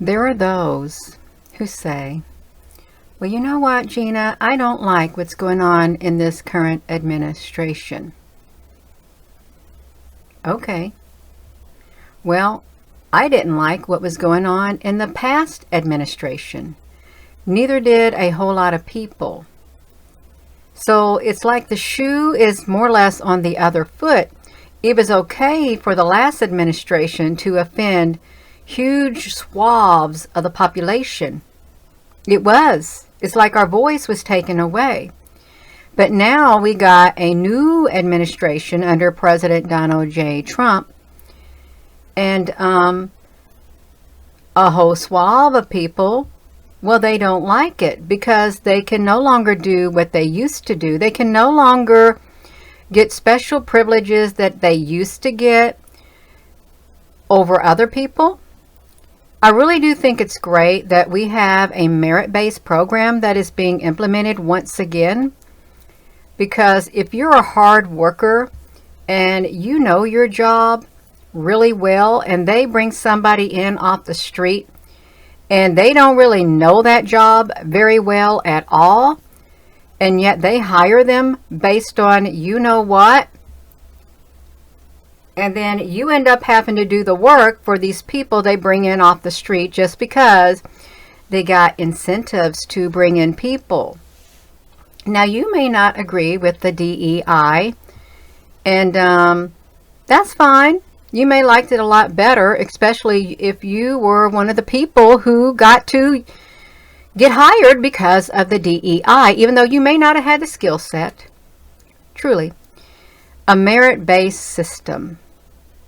There are those who say, well, you know what, Gina, I don't like what's going on in this current administration. Okay. Well, I didn't like what was going on in the past administration. Neither did a whole lot of people. So it's like the shoe is more or less on the other foot. It was okay for the last administration to offend huge swaths of the population. It was. It's like our voice was taken away. But now we got a new administration under President Donald J. Trump. And a whole swath of people, well, they don't like it because they can no longer do what they used to do. They can no longer get special privileges that they used to get over other people. I really do think it's great that we have a merit-based program that is being implemented once again. Because if you're a hard worker and you know your job really well, and they bring somebody in off the street and they don't really know that job very well at all, and yet they hire them based on you know what, and then you end up having to do the work for these people they bring in off the street just because they got incentives to bring in people. Now, you may not agree with the DEI, and that's fine. You may liked it a lot better, especially if you were one of the people who got to get hired because of the DEI, even though you may not have had the skill set. Truly. A merit-based system.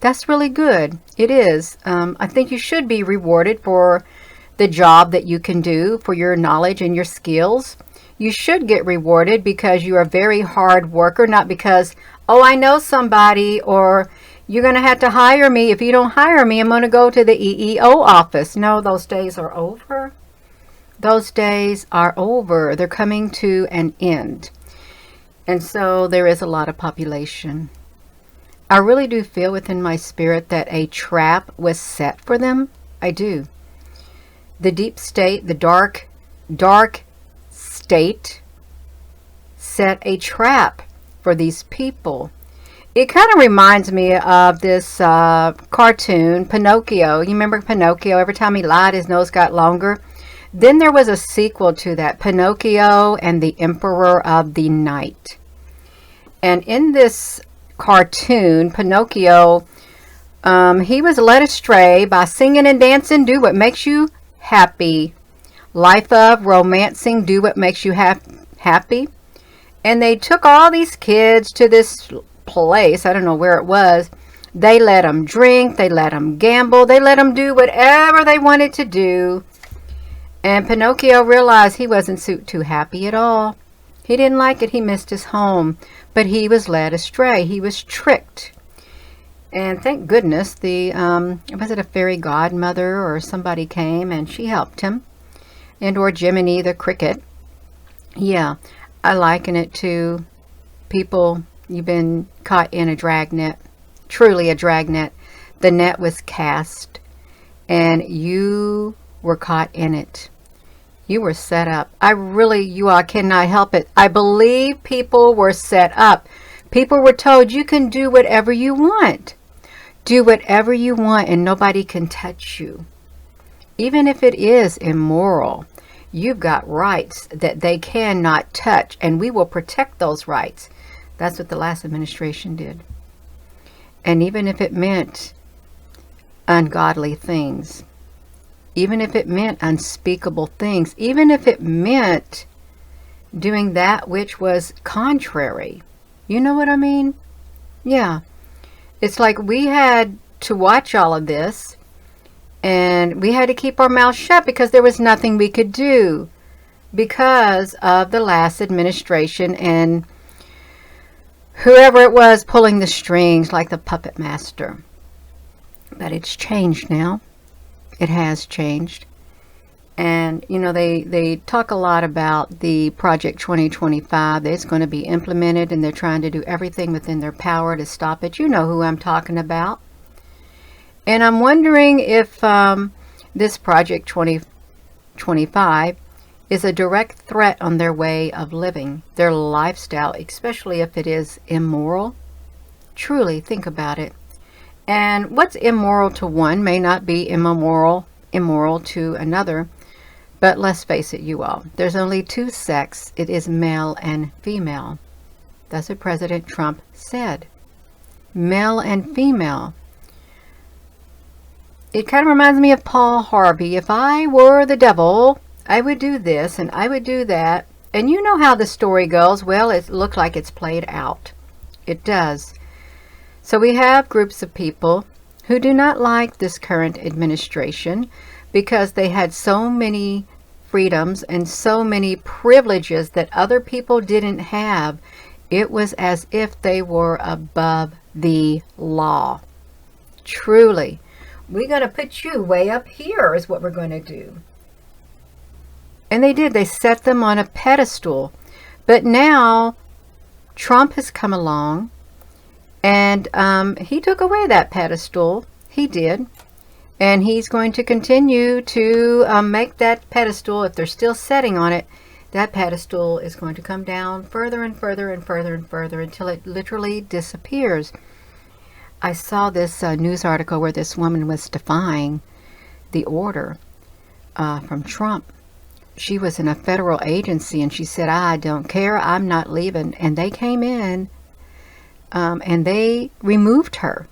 That's really good. It is. I think you should be rewarded for the job that you can do, for your knowledge and your skills. You should get rewarded because you're a very hard worker, not because, oh, I know somebody, or you're going to have to hire me. If you don't hire me, I'm going to go to the EEO office. No, those days are over. Those days are over. They're coming to an end. And so there is a lot of population. I really do feel within my spirit that a trap was set for them. I do. The deep state, the dark state set a trap for these people. It kind of reminds me of this cartoon, Pinocchio. You remember Pinocchio? Every time he lied, his nose got longer. Then there was a sequel to that, Pinocchio and the Emperor of the Night. And in this cartoon, Pinocchio, he was led astray by singing and dancing, do what makes you happy. Life of romancing, do what makes you happy. And they took all these kids to this place, I don't know where it was. They let them drink, they let them gamble, they let them do whatever they wanted to do. And Pinocchio realized he wasn't too happy at all. He didn't like it. He missed his home. But he was led astray. He was tricked. And thank goodness was it a fairy godmother or somebody came and she helped him. And or Jiminy the cricket. Yeah, I liken it to people, you've been caught in a dragnet. Truly a dragnet. The net was cast and you were caught in it. You were set up. You all cannot help it. I believe people were set up. People were told you can do whatever you want. Do whatever you want and nobody can touch you. Even if it is immoral, you've got rights that they cannot touch, and we will protect those rights. That's what the last administration did. And even if it meant ungodly things, even if it meant unspeakable things, even if it meant doing that which was contrary. You know what I mean? Yeah. It's like we had to watch all of this and we had to keep our mouths shut because there was nothing we could do because of the last administration and whoever it was pulling the strings like the puppet master. But it's changed now. It has changed. And, you know, they talk a lot about the Project 2025. That it's going to be implemented and they're trying to do everything within their power to stop it. You know who I'm talking about. And I'm wondering if This Project 2025 is a direct threat on their way of living, their lifestyle, especially if it is immoral. Truly, think about it. And what's immoral to one may not be immoral to another. But let's face it, you all, there's only two sex. It is male and female. That's what President Trump said. Male and female. It kind of reminds me of Paul Harvey. If I were the devil, I would do this and I would do that. And you know how the story goes. Well, it looks like it's played out. It does. So we have groups of people who do not like this current administration because they had so many freedoms and so many privileges that other people didn't have. It was as if they were above the law. Truly. We're going to put you way up here is what we're going to do. And they did. They set them on a pedestal. But now Trump has come along and he took away that pedestal. He did. And he's going to continue to make that pedestal, if they're still sitting on it, that pedestal is going to come down further and further and further and further until it literally disappears. I saw this news article where this woman was defying the order from Trump. She was in a federal agency and she said, I don't care, I'm not leaving. And they came in and they removed her.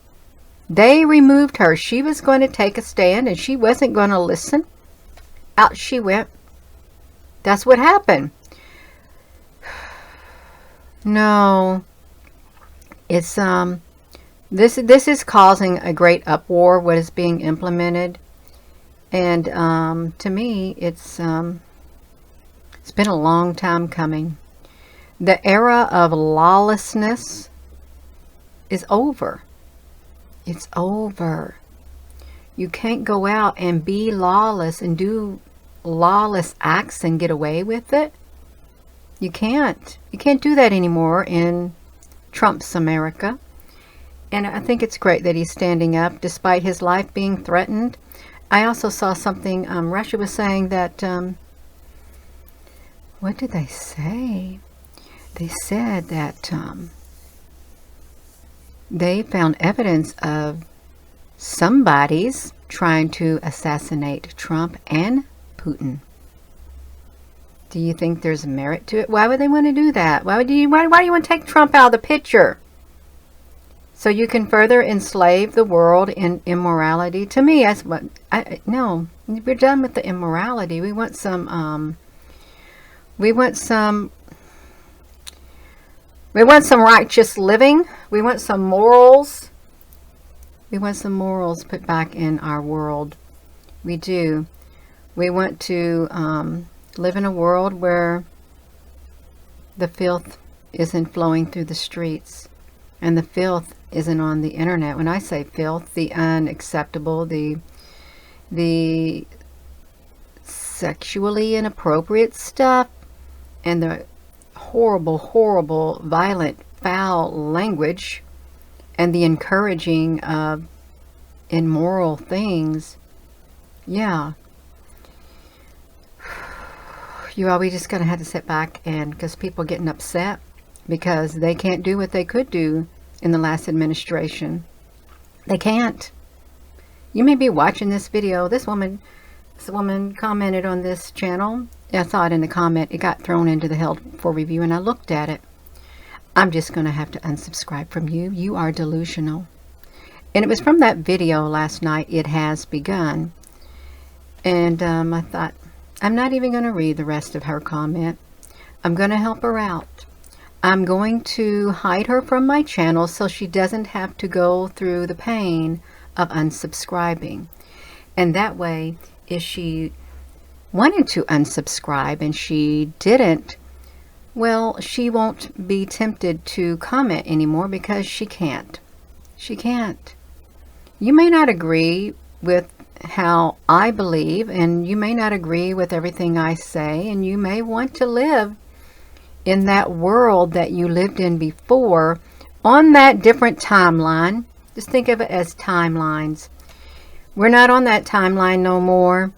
They removed her. She was going to take a stand and she wasn't going to listen. Out she went. That's what happened. No. It's this is causing a great uproar, what is being implemented. And to me, it's been a long time coming. The era of lawlessness is over. It's over. You can't go out and be lawless and do lawless acts and get away with it. You can't. You can't do that anymore in Trump's America. And I think it's great that he's standing up despite his life being threatened. I also saw something, Russia was saying that, what did they say? They said that they found evidence of somebody's trying to assassinate Trump and Putin. Do you think there's merit to it? Why would they want to do that? Why do you want to take Trump out of the picture? So you can further enslave the world in immorality? To me, that's what no, we're done with the immorality. We want some righteous living. We want some morals. We want some morals put back in our world. We do. We want to live in a world where the filth isn't flowing through the streets. And the filth isn't on the internet. When I say filth, the unacceptable, the sexually inappropriate stuff, and the horrible, horrible, violent, foul language, and the encouraging of immoral things. Yeah. You are, we just going to have to sit back and, because people are getting upset because they can't do what they could do in the last administration. They can't. You may be watching this video. This woman commented on this channel. I saw it in the comment. It got thrown into the held for review and I looked at it. I'm just going to have to unsubscribe from you. You are delusional. And it was from that video last night, It Has Begun. And I thought, I'm not even going to read the rest of her comment. I'm going to help her out. I'm going to hide her from my channel so she doesn't have to go through the pain of unsubscribing. And that way, if she wanted to unsubscribe and she didn't, well, she won't be tempted to comment anymore because she can't. She can't. You may not agree with how I believe, and you may not agree with everything I say, and you may want to live in that world that you lived in before on that different timeline. Just think of it as timelines. We're not on that timeline no more.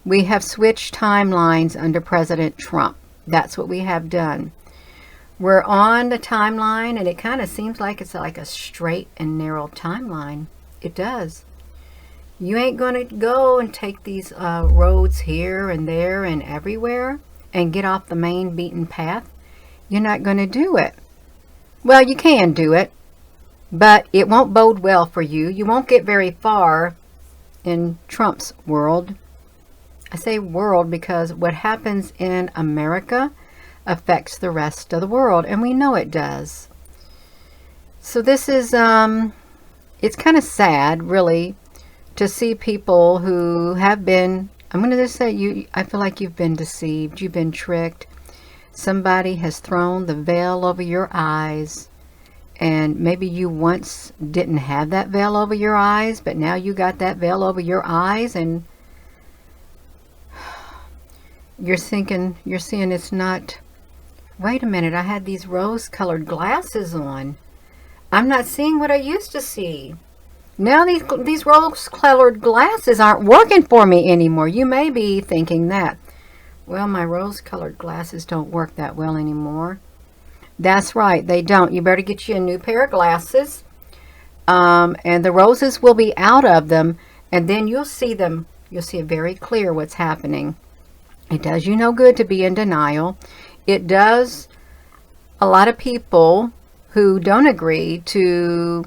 We have switched timelines under President Trump. That's what we have done. We're on the timeline, and it kind of seems like it's like a straight and narrow timeline. It does. You ain't going to go and take these roads here and there and everywhere and get off the main beaten path. You're not going to do it. Well, you can do it, but it won't bode well for you. You won't get very far in Trump's world. I say world because what happens in America affects the rest of the world, and we know it does. So this is, it's kind of sad, really, to see people who have been, I'm going to just say, I feel like you've been deceived, you've been tricked. Somebody has thrown the veil over your eyes, and maybe you once didn't have that veil over your eyes, but now you got that veil over your eyes, and you're thinking, you're seeing it's not, wait a minute, I had these rose-colored glasses on. I'm not seeing what I used to see. Now these rose-colored glasses aren't working for me anymore. You may be thinking that. Well, my rose-colored glasses don't work that well anymore. That's right, they don't. You better get you a new pair of glasses. And the roses will be out of them. And then you'll see them. You'll see it very clear what's happening. It does you no good to be in denial. It does a lot of people who don't agree to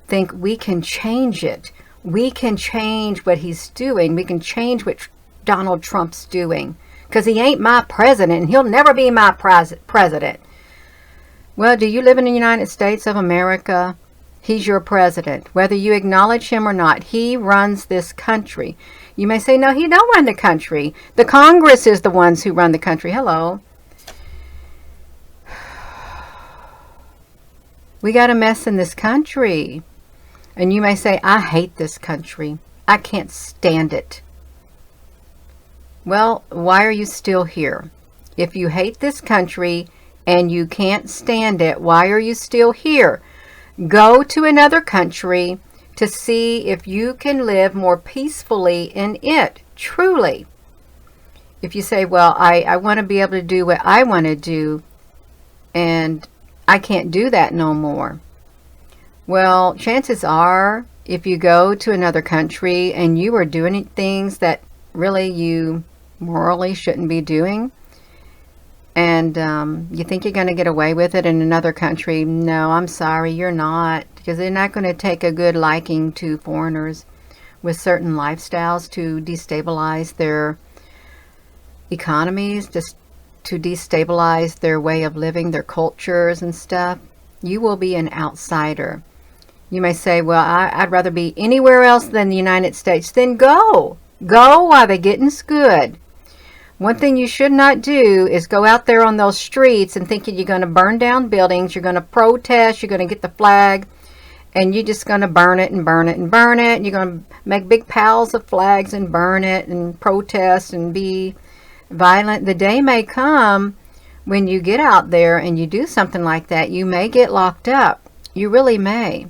think we can change it. We can change what he's doing. We can change what Donald Trump's doing. Because he ain't my president, and he'll never be my president. Well, do you live in the United States of America? He's your president. Whether you acknowledge him or not, he runs this country. You may say, no, he don't run the country. The Congress is the ones who run the country. Hello. We got a mess in this country. And you may say, I hate this country. I can't stand it. Well, why are you still here? If you hate this country and you can't stand it, why are you still here? Go to another country to see if you can live more peacefully in it, truly. If you say, well, I want to be able to do what I want to do, and I can't do that no more. Well, chances are, if you go to another country and you are doing things that really you morally shouldn't be doing, and you think you're going to get away with it in another country, no, I'm sorry, you're not. Because they're not going to take a good liking to foreigners with certain lifestyles to destabilize their economies, just to destabilize their way of living, their cultures and stuff. You will be an outsider. You may say, well, I'd rather be anywhere else than the United States. Then go. Go while the getting's good. One thing you should not do is go out there on those streets and thinking you're going to burn down buildings, you're going to protest, you're going to get the flag, and you're just going to burn it and burn it and burn it. You're going to make big piles of flags and burn it and protest and be violent. The day may come when you get out there and you do something like that. You may get locked up. You really may.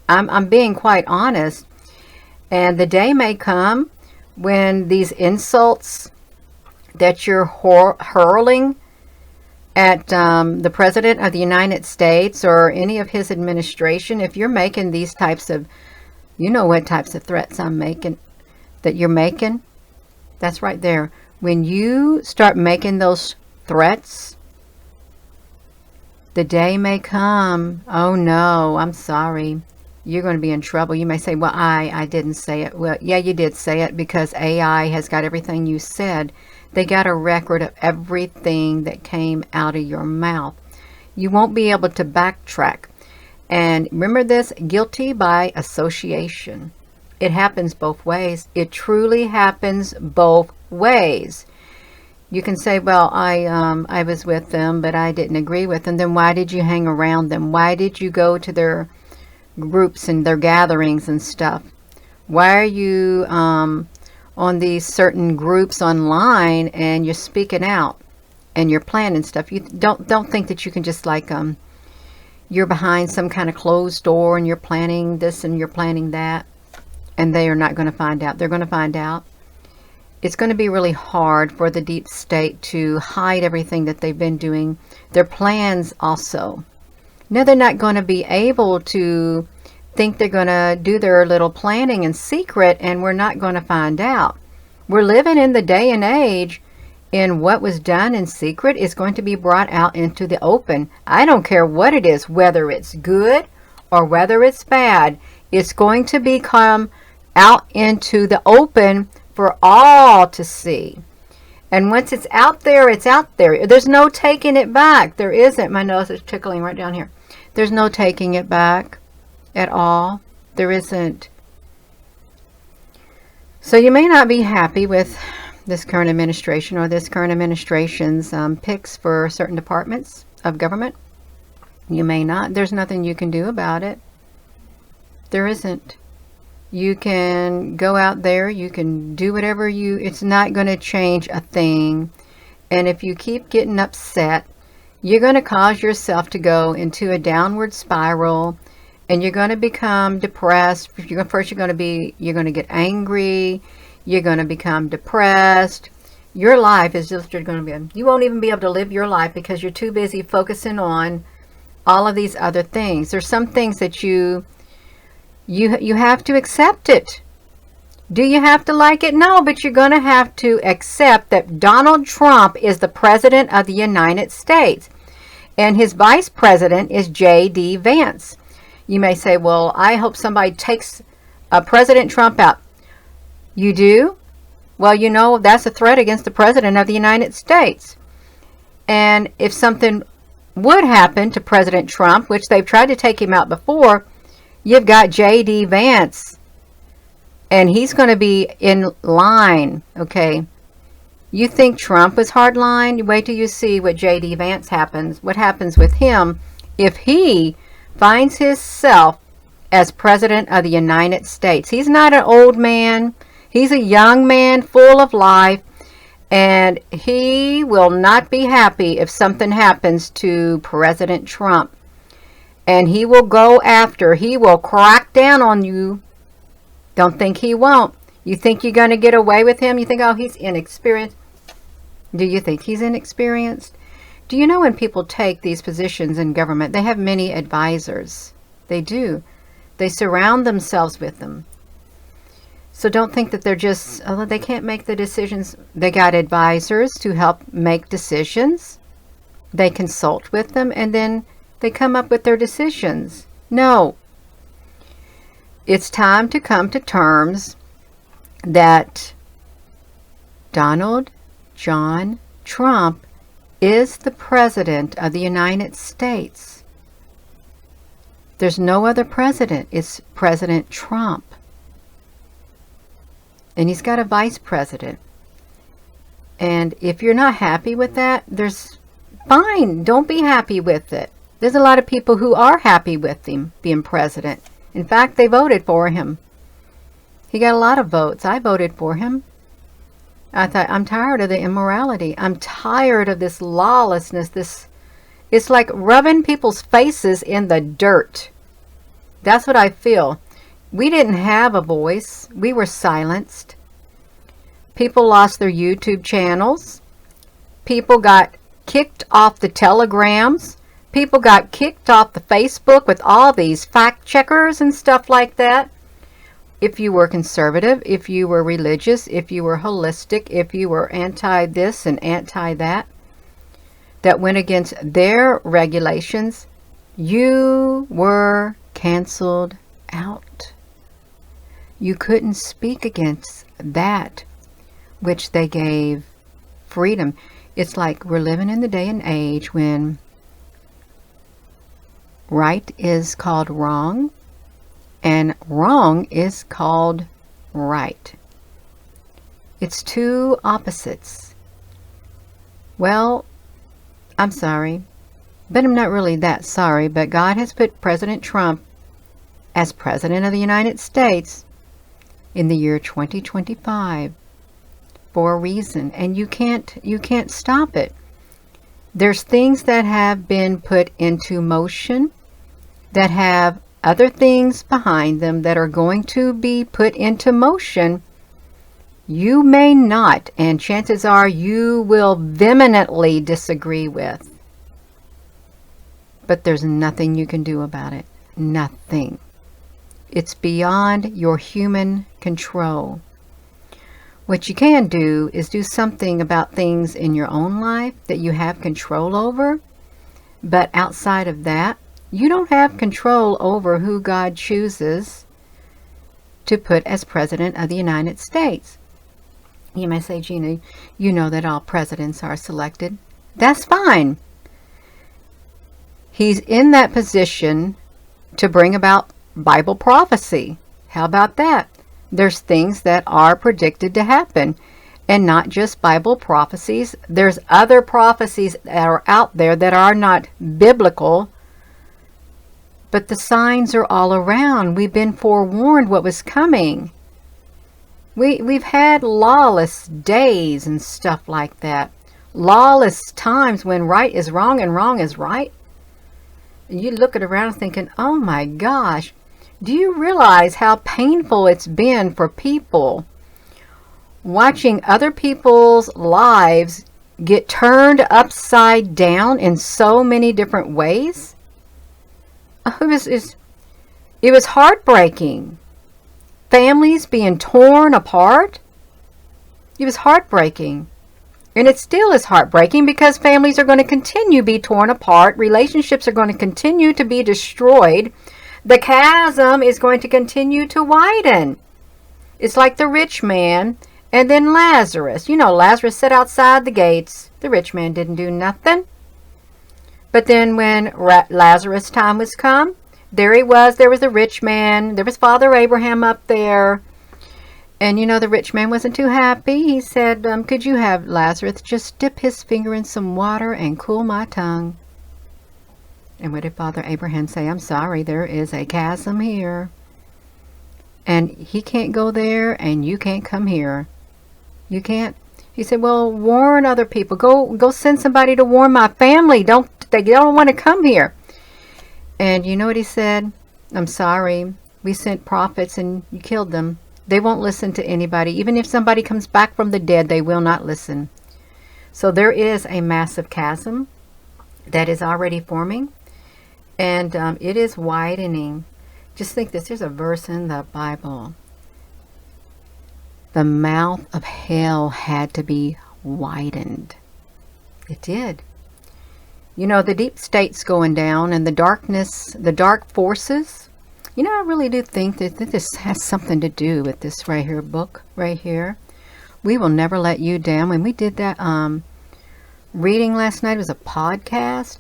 I'm being quite honest. And the day may come when these insults that you're hurling at the President of the United States or any of his administration, if you're making these types of, you know what types of threats I'm making, that you're making, that's right there. When you start making those threats, the day may come, oh no, I'm sorry, you're going to be in trouble. You may say, well, I didn't say it. Well, yeah, you did say it because AI has got everything you said. They got a record of everything that came out of your mouth. You won't be able to backtrack. And remember this, guilty by association. It happens both ways. It truly happens both ways. You can say, well, I was with them, but I didn't agree with them. Then why did you hang around them? Why did you go to their groups and their gatherings and stuff? Why are you on these certain groups online and you're speaking out and you're planning stuff? You don't think that you can just like you're behind some kind of closed door and you're planning this and you're planning that and they are not going to find out. They're going to find out. It's going to be really hard for the deep state to hide everything that they've been doing. Their plans also. No, they're not going to be able to think they're going to do their little planning in secret, and we're not going to find out. We're living in the day and age in what was done in secret is going to be brought out into the open. I don't care what it is, whether it's good or whether it's bad. It's going to become out into the open for all to see. And once it's out there, it's out there. There's no taking it back. There isn't. My nose is tickling right down here. There's no taking it back at all. There isn't. So you may not be happy with this current administration or this current administration's picks for certain departments of government. You may not. There's nothing you can do about it. There isn't. You can go out there, you can do whatever it's not going to change a thing. And if you keep getting upset, you're going to cause yourself to go into a downward spiral, and you're going to become depressed. First, you're going to get angry. You're going to become depressed. Your life is just going to be, you won't even be able to live your life because you're too busy focusing on all of these other things. There's some things that you have to accept it. Do you have to like it? No, but you're going to have to accept that Donald Trump is the president of the United States, and his vice president is J.D. Vance. You may say, well, I hope somebody takes President Trump out. You do? Well, you know, that's a threat against the president of the United States. And if something would happen to President Trump, which they've tried to take him out before, you've got J.D. Vance, and he's going to be in line, okay? You think Trump was hardline? Wait till you see what J.D. Vance happens. What happens with him if he finds himself as president of the United States. He's not an old man. He's a young man full of life, and he will not be happy if something happens to President Trump. And he will go after. He will crack down on you. Don't think he won't. You think you're going to get away with him? You think, oh, he's inexperienced. Do you think he's inexperienced? Do you know when people take these positions in government, they have many advisors. They do. They surround themselves with them. So don't think that they're just, oh, they can't make the decisions. They got advisors to help make decisions. They consult with them, and then they come up with their decisions. No. It's time to come to terms that Donald John Trump is the president of the United States. There's no other president. It's President Trump. And he's got a vice president. And if you're not happy with that, fine. Don't be happy with it. There's a lot of people who are happy with him being president. In fact, they voted for him. He got a lot of votes. I voted for him. I thought, I'm tired of the immorality. I'm tired of this lawlessness. It's like rubbing people's faces in the dirt. That's what I feel. We didn't have a voice. We were silenced. People lost their YouTube channels. People got kicked off the telegrams. People got kicked off the Facebook with all these fact checkers and stuff like that. If you were conservative, if you were religious, if you were holistic, if you were anti this and anti that went against their regulations, you were canceled out. You couldn't speak against that which they gave freedom. It's like we're living in the day and age when right is called wrong and wrong is called right. It's two opposites. Well, I'm sorry, but I'm not really that sorry, but God has put President Trump as President of the United States in the year 2025 for a reason, and you can't stop it. There's things that have been put into motion that have other things behind them that are going to be put into motion, you may not, and chances are you will vehemently disagree with. But there's nothing you can do about it. Nothing. It's beyond your human control. What you can do is do something about things in your own life that you have control over. But outside of that, you don't have control over who God chooses to put as President of the United States. You may say, Gina, you know that all presidents are selected. That's fine. He's in that position to bring about Bible prophecy. How about that? There's things that are predicted to happen, and not just Bible prophecies. There's other prophecies that are out there that are not biblical, but the signs are all around. We've been forewarned what was coming. We've had lawless days and stuff like that. Lawless times when right is wrong and wrong is right. And you look around thinking, oh my gosh, do you realize how painful it's been for people watching other people's lives get turned upside down in so many different ways? It was heartbreaking. Families being torn apart. It was heartbreaking. And it still is heartbreaking because families are going to continue to be torn apart. Relationships are going to continue to be destroyed. The chasm is going to continue to widen. It's like the rich man and then Lazarus. You know, Lazarus sat outside the gates. The rich man didn't do nothing. But then when Lazarus' time was come, there he was. There was the rich man. There was Father Abraham up there. And you know, the rich man wasn't too happy. He said, could you have Lazarus just dip his finger in some water and cool my tongue? And what did Father Abraham say? I'm sorry, there is a chasm here. And he can't go there and you can't come here. You can't. He said, well, warn other people. Go send somebody to warn my family. They don't want to come here. And you know what he said? I'm sorry. We sent prophets and you killed them. They won't listen to anybody. Even if somebody comes back from the dead, they will not listen. So there is a massive chasm that is already forming. And it is widening. Just think this. There's a verse in the Bible. The mouth of hell had to be widened. It did. You know, the deep state's going down and the darkness, the dark forces. You know, I really do think that this has something to do with this right here book, right here. We Will Never Let You Down. When we did that reading last night, it was a podcast.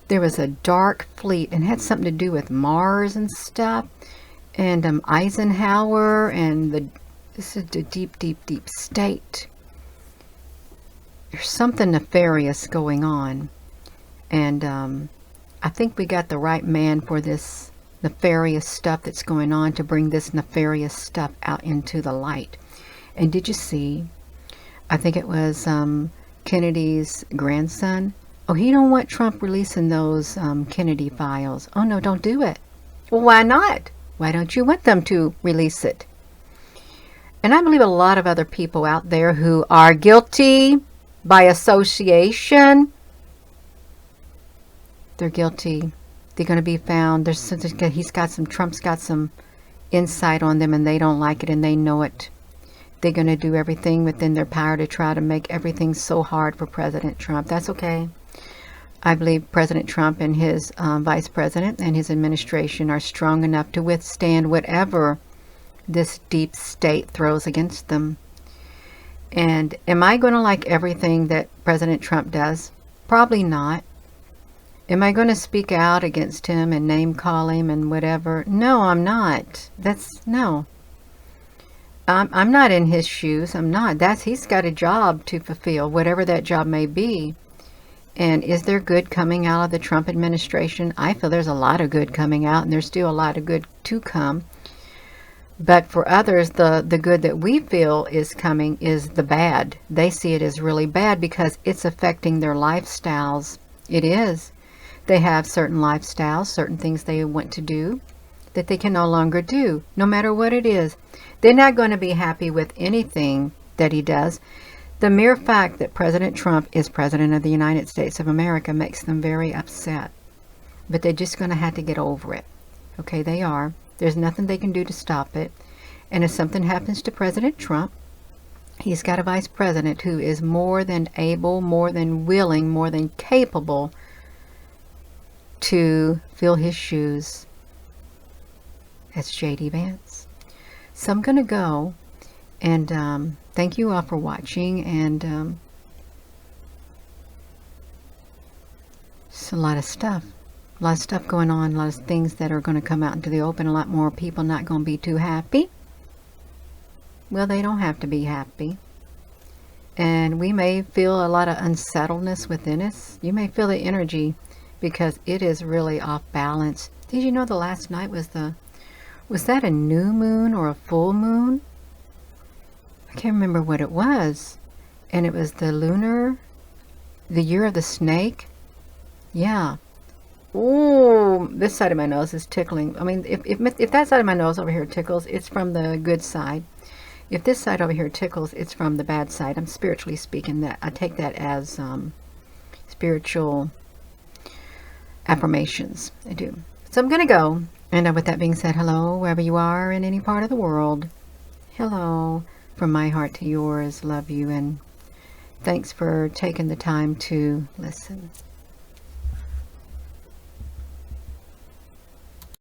There was a dark fleet and it had something to do with Mars and stuff. And Eisenhower and this is the deep, deep, deep state. There's something nefarious going on. And I think we got the right man for this nefarious stuff that's going on to bring this nefarious stuff out into the light. And did you see, I think it was Kennedy's grandson. Oh, he don't want Trump releasing those Kennedy files. Oh, no, don't do it. Well, why not? Why don't you want them to release it? And I believe a lot of other people out there who are guilty by association. They're guilty. They're going to be found. Trump's got some insight on them and they don't like it and they know it. They're going to do everything within their power to try to make everything so hard for President Trump. That's okay. I believe President Trump and his vice president and his administration are strong enough to withstand whatever this deep state throws against them. And am I going to like everything that President Trump does? Probably not. Am I going to speak out against him and name call him and whatever? No, I'm not. No. I'm not in his shoes. I'm not. He's got a job to fulfill, whatever that job may be. And is there good coming out of the Trump administration? I feel there's a lot of good coming out, and there's still a lot of good to come. But for others, the good that we feel is coming is the bad. They see it as really bad because it's affecting their lifestyles. It is. They have certain lifestyles, certain things they want to do. that they can no longer do, no matter what it is. They're not going to be happy with anything that he does. The mere fact that President Trump is President of the United States of America makes them very upset. But they're just going to have to get over it. Okay, they are. There's nothing they can do to stop it. And if something happens to President Trump, he's got a vice president who is more than able, more than willing, more than capable to fill his shoes. That's J.D. Vance. So I'm going to go, and thank you all for watching, and it's a lot of stuff. A lot of stuff going on, a lot of things that are going to come out into the open, a lot more people not going to be too happy. Well, they don't have to be happy. And we may feel a lot of unsettledness within us. You may feel the energy because it is really off balance. Did you know the last night was that a new moon or a full moon? I can't remember what it was. And it was the year of the snake. Yeah. Oh, this side of my nose is tickling. I mean, if that side of my nose over here tickles, it's from the good side. If this side over here tickles, it's from the bad side. I'm spiritually speaking. That I take that as spiritual affirmations. I do. So I'm going to go. And with that being said, hello, wherever you are in any part of the world. Hello, from my heart to yours. Love you, and thanks for taking the time to listen.